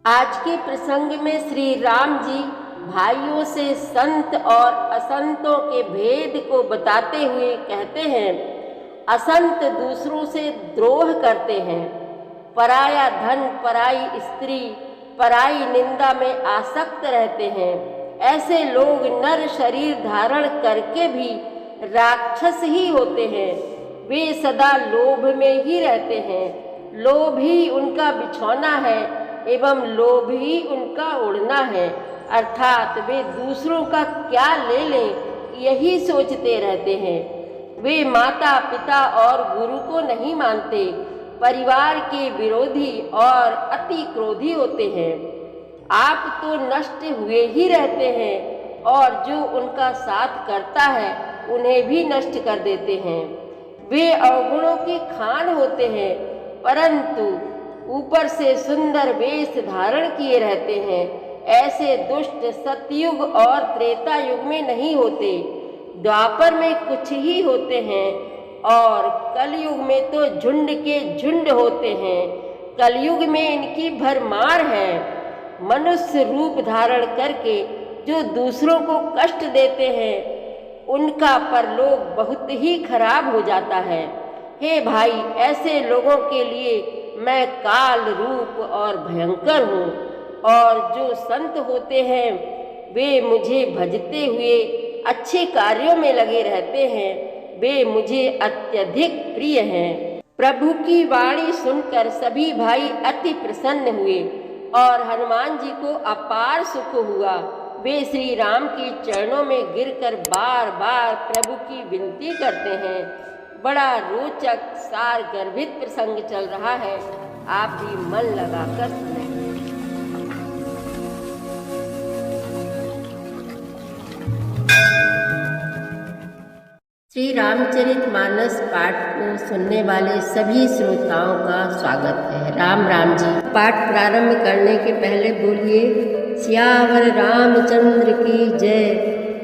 आज के प्रसंग में श्री राम जी भाइयों से संत और असंतों के भेद को बताते हुए कहते हैं, असंत दूसरों से द्रोह करते हैं, पराया धन, पराई स्त्री, पराई निंदा में आसक्त रहते हैं। ऐसे लोग नर शरीर धारण करके भी राक्षस ही होते हैं। वे सदा लोभ में ही रहते हैं। लोभ ही उनका बिछौना है एवं लोभ ही उनका उड़ना है, अर्थात वे दूसरों का क्या ले लें यही सोचते रहते हैं। वे माता पिता और गुरु को नहीं मानते, परिवार के विरोधी और अति क्रोधी होते हैं। आप तो नष्ट हुए ही रहते हैं और जो उनका साथ करता है उन्हें भी नष्ट कर देते हैं। वे अवगुणों के खान होते हैं, परंतु ऊपर से सुंदर वेश धारण किए रहते हैं। ऐसे दुष्ट सतयुग और त्रेता युग में नहीं होते, द्वापर में कुछ ही होते हैं और कलयुग में तो झुंड के झुंड होते हैं। कलयुग में इनकी भरमार है। मनुष्य रूप धारण करके जो दूसरों को कष्ट देते हैं उनका परलोक बहुत ही खराब हो जाता है। हे भाई, ऐसे लोगों के लिए मैं काल रूप और भयंकर हूँ, और जो संत होते हैं वे मुझे भजते हुए अच्छे कार्यों में लगे रहते हैं, वे मुझे अत्यधिक प्रिय हैं। प्रभु की वाणी सुनकर सभी भाई अति प्रसन्न हुए और हनुमान जी को अपार सुख हुआ। वे श्री राम के चरणों में गिरकर बार बार प्रभु की विनती करते हैं। बड़ा रोचक सार गर्भित प्रसंग चल रहा है, आप भी मन लगाकर सुनें। श्री रामचरितमानस पाठ को सुनने वाले सभी श्रोताओं का स्वागत है। राम राम जी। पाठ प्रारंभ करने के पहले बोलिए सियावर रामचंद्र की जय,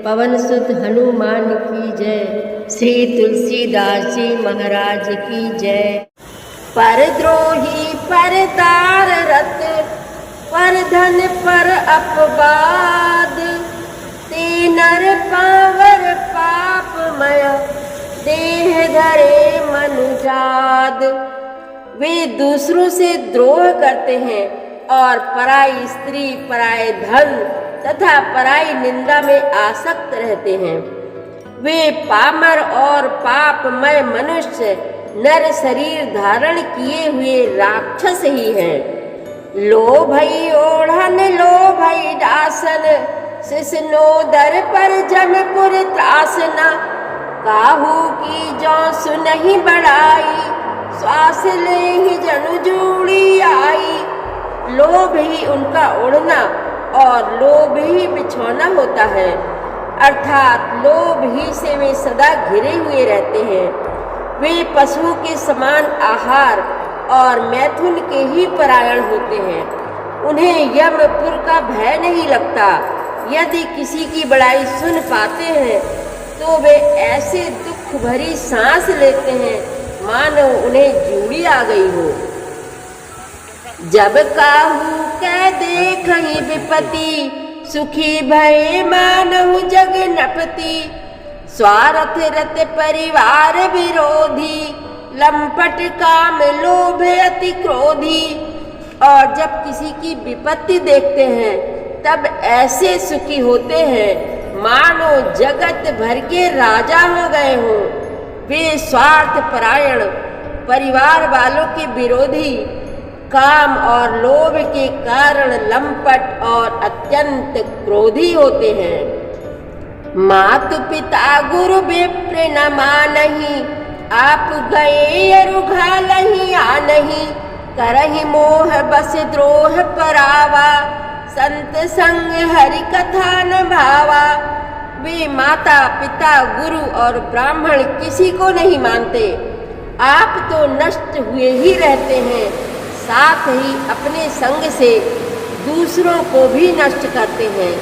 पवन सुत हनुमान की जय, श्री तुलसीदास जी महाराज की जय। परद्रोही परतार रत, पर धन पर अपवाद, ते नर पावर पापमय, देह धरे मनुजाद। वे दूसरों से द्रोह करते हैं और पराई स्त्री, पराए धन तथा पराई निंदा में आसक्त रहते हैं। वे पामर और पापमय मनुष्य नर शरीर धारण किए हुए राक्षस ही हैं। लोभई ओढ़न लोभई दासन, सिसनो दर पर जमपुर त्रासना, काहू की जो सुनहि बड़ाई, श्वास ले ही जनु जूड़ी आई। लोभ ही उनका उड़ना और लोभ ही बिछौना होता है, अर्थात लोभ ही से वे सदा घिरे हुए रहते हैं। वे पशुओं के समान आहार और मैथुन के ही परायण होते हैं। उन्हें यमपुर का भय नहीं लगता। यदि किसी की बड़ाई सुन पाते हैं तो वे ऐसे दुख भरी सांस लेते हैं मानो उन्हें जूड़ी आ गई हो। जब काहू कह देखहि विपति, सुखी भय मानहु जग नपति। स्वार्थ रत परिवार विरोधी, लंपट काम लोभ अति क्रोधी। और जब किसी की विपत्ति देखते हैं तब ऐसे सुखी होते हैं मानो जगत भर के राजा हो गए हों। वे स्वार्थ परायण, परिवार वालों के विरोधी, काम और लोभ के कारण लंपट और अत्यंत क्रोधी होते हैं। मातु पिता गुरु विप्र न मानहि, आप गए अरुघा लहि आनहि। करहि मोह बस द्रोह परावा, संत संग हरि कथा न भावा। वे माता पिता गुरु और ब्राह्मण किसी को नहीं मानते। आप तो नष्ट हुए ही रहते हैं, साथ ही अपने संग से दूसरों को भी नष्ट करते हैं।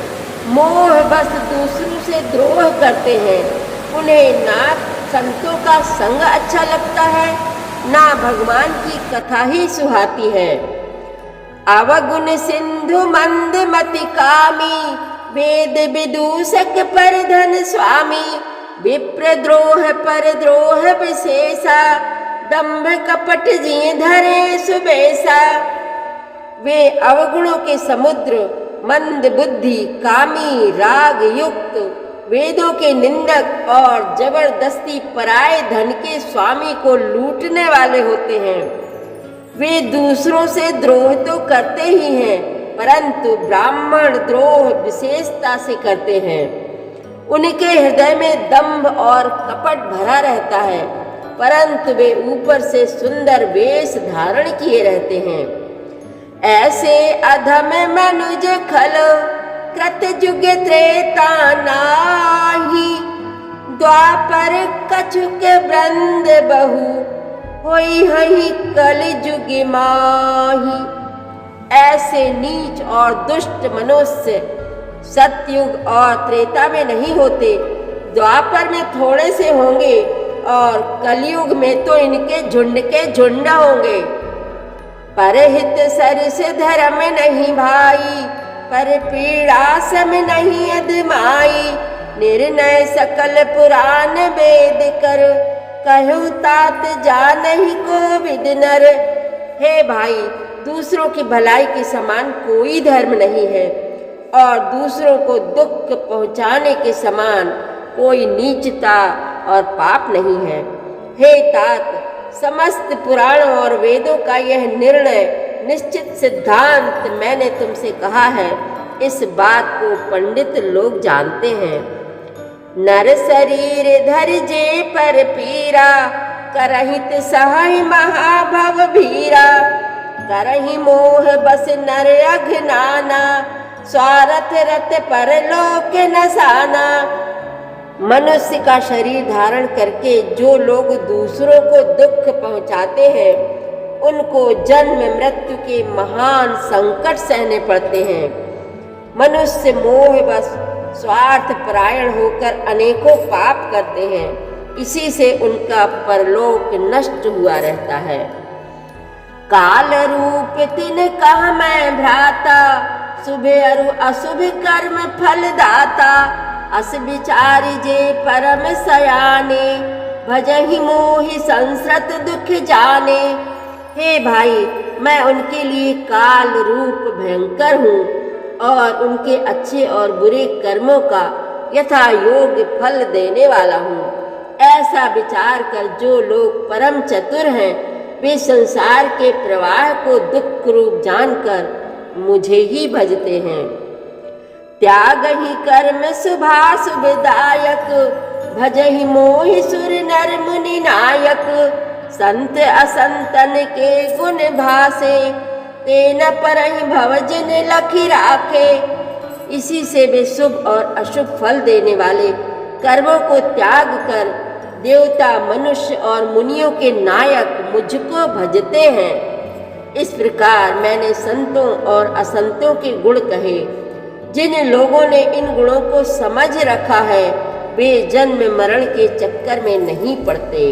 मोह बस दूसरों से द्रोह करते हैं। उन्हें ना संतों का संग अच्छा लगता है, ना भगवान की कथा ही सुहाती है। अवगुण सिंधु मंद मति कामी, वेद विदूषक पर धन स्वामी, विप्रद्रोह पर द्रोह विशेषा, दंभ कपट जी धरे सुबेसा। वे अवगुणों के समुद्र, मंद बुद्धि, कामी, राग युक्त, वेदों के निंदक और जबरदस्ती पराये धन के स्वामी को लूटने वाले होते हैं। वे दूसरों से द्रोह तो करते ही हैं, परंतु ब्राह्मण द्रोह विशेषता से करते हैं। उनके हृदय में दंभ और कपट भरा रहता है, परंतु वे ऊपर से सुंदर वेश धारण किए रहते हैं। ऐसे अधम मनुज खल कृत जुग त्रेता नाही, द्वापर कछुक वृंद बहु होई हहि कल जुग माही। ऐसे नीच और दुष्ट मनुष्य सतयुग और त्रेता में नहीं होते, द्वापर में थोड़े से होंगे और कलयुग में तो इनके झुंड के झुंड होंगे। परहित सरस धर्म नहीं भाई, पर पीड़ा सम नहीं अदमाई, निर्णय सकल पुराण वेद कर, कहूँ तात जानहि कोविद नर। हे भाई, दूसरों की भलाई के समान कोई धर्म नहीं है और दूसरों को दुख पहुँचाने के समान कोई नीचता और पाप नहीं है। हे तात, समस्त पुराणों और वेदों का यह निर्णय निश्चित सिद्धांत मैंने तुमसे कहा है, इस बात को पंडित लोग जानते हैं। नर शरीर धर जे पर पीरा, करहित सहहि महाभव भीरा, करहि मोह बस नर अघनाना, स्वार्थ रत परलोक नसाना। मनुष्य का शरीर धारण करके जो लोग दूसरों को दुख पहुंचाते हैं, उनको जन्म मृत्यु के महान संकट सहने पड़ते हैं। मनुष्य मोह बस स्वार्थ परायण होकर अनेकों पाप करते हैं, इसी से उनका परलोक नष्ट हुआ रहता है। काल रूप तिन कह मैं भ्राता, शुभ अरु अशुभ कर्म फल दाता, अस विचारी जे परम सयाने, भजहि मोहि संसृत दुख जाने। हे भाई, मैं उनके लिए काल रूप भयंकर हूँ और उनके अच्छे और बुरे कर्मों का यथा योग्य फल देने वाला हूँ। ऐसा विचार कर जो लोग परम चतुर हैं, वे संसार के प्रवाह को दुख रूप जानकर मुझे ही भजते हैं। त्याग ही कर्म शुभाशुभ दायक, भजहि मोहि सुर नर मुनि नायक, संत असंतन के गुण भासे, तेन परहि भव जिन लखि राखे। इसी से वे शुभ और अशुभ फल देने वाले कर्मों को त्याग कर देवता, मनुष्य और मुनियों के नायक मुझको भजते हैं। इस प्रकार मैंने संतों और असंतों के गुण कहे। जिन लोगों ने इन गुणों को समझ रखा है, वे जन्म मरण के चक्कर में नहीं पड़ते।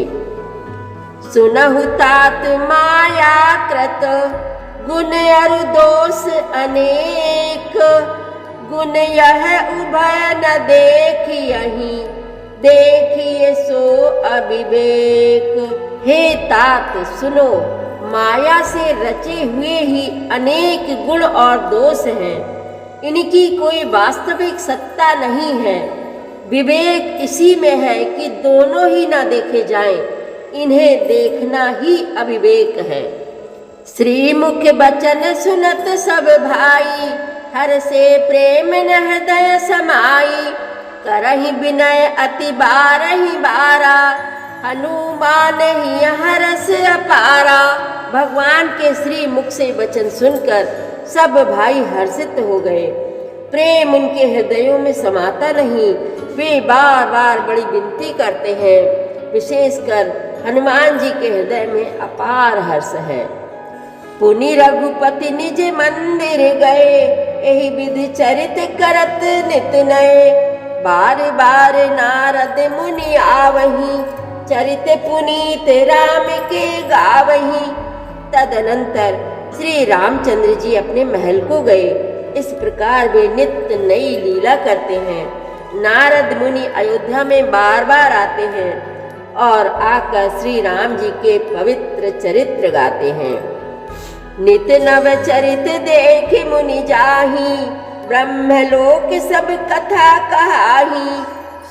सुनहु तात माया कृत, गुण अरु दोष अनेक, गुण यह उभय न देखियहि, देखिए सो अविवेक। हे तात सुनो, माया से रचे हुए ही अनेक गुण और दोष हैं, इनकी कोई वास्तविक सत्ता नहीं है। विवेक इसी में है कि दोनों ही ना देखे जाएं, इन्हें देखना ही अविवेक है। श्रीमुख बचन सुनत सब भाई, हर से प्रेम न हृदय समाई, करहि विनय अति बारहि बारा, हनुमान ही हरस अपारा। भगवान के श्री मुख से वचन सुनकर सब भाई हर्षित हो गए। प्रेम उनके हृदयों में समाता नहीं, वे बार बार बड़ी विनती करते हैं। विशेषकर हनुमान जी के हृदय में अपार हर्ष है। पुनि रघुपति निज मंदिर गए, यही विधि चरित करत नित नए, बार बार नारद मुनि आवही, चरित पुनीत राम के गावही। तदनंतर श्री रामचंद्र जी अपने महल को गए। इस प्रकार वे नित्य नई लीला करते हैं। नारद मुनि अयोध्या में बार बार आते हैं और आकर श्री राम जी के पवित्र चरित्र गाते हैं। नित नव चरित देखि मुनि जाहि, ब्रह्मलोक सब कथा कहाहि।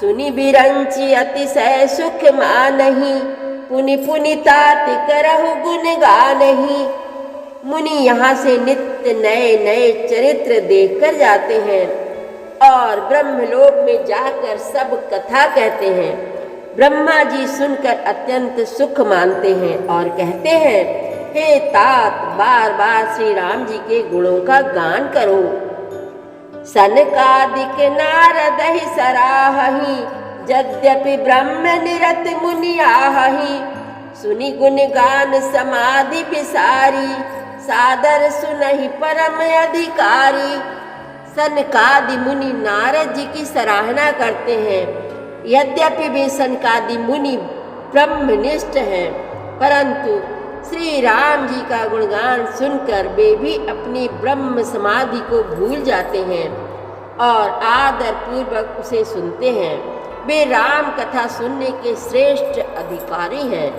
सुनि बिरंचि अतिशय सुख मानहि, पुनि पुनि तात करहु गुण गानहि। मुनि यहाँ से नित्य नए नए चरित्र देखकर जाते हैं और ब्रह्मलोक में जाकर सब कथा कहते हैं। ब्रह्मा जी सुनकर अत्यंत सुख मानते हैं और कहते हैं, हे तात, बार बार श्री राम जी के गुणों का गान करो। सनकादिक नारद ही सराहहि, यद्यपि ब्रह्म निरत मुनि आहहि। सुनि गुण गान समाधि विसारी, सादर सुनहि परम अधिकारी। सनकादि मुनि नारद जी की सराहना करते हैं। यद्यपि वे सनकादि मुनि ब्रह्मनिष्ठ हैं, परंतु श्री राम जी का गुणगान सुनकर वे भी अपनी ब्रह्म समाधि को भूल जाते हैं और आदर पूर्वक उसे सुनते हैं। वे राम कथा सुनने के श्रेष्ठ अधिकारी हैं।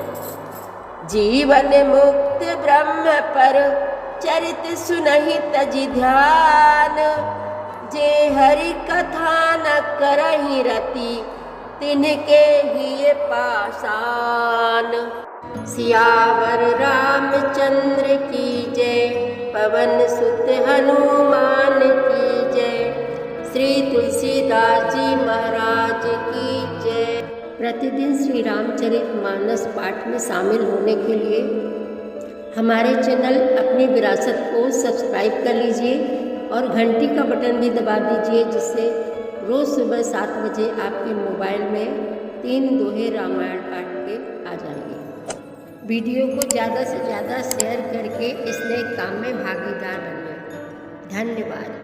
जीवन मुक्त ब्रह्म पर चरित सुनहि तजि ध्यान, जे हरि कथा न करहि रति, तिनके ही पाषाण। सियावर रामचंद्र की जय, पवन सुत हनुमान की जय, श्री तुलसीदास जी महाराज की जय। प्रतिदिन श्री रामचरितमानस पाठ में शामिल होने के लिए हमारे चैनल अपनी विरासत को सब्सक्राइब कर लीजिए और घंटी का बटन भी दबा दीजिए, जिससे रोज़ सुबह 7 बजे आपके मोबाइल में 3 दोहे रामायण पाठ के आ जाएंगे। वीडियो को ज़्यादा से ज़्यादा शेयर करके इस नए काम में भागीदार बनिए। धन्यवाद।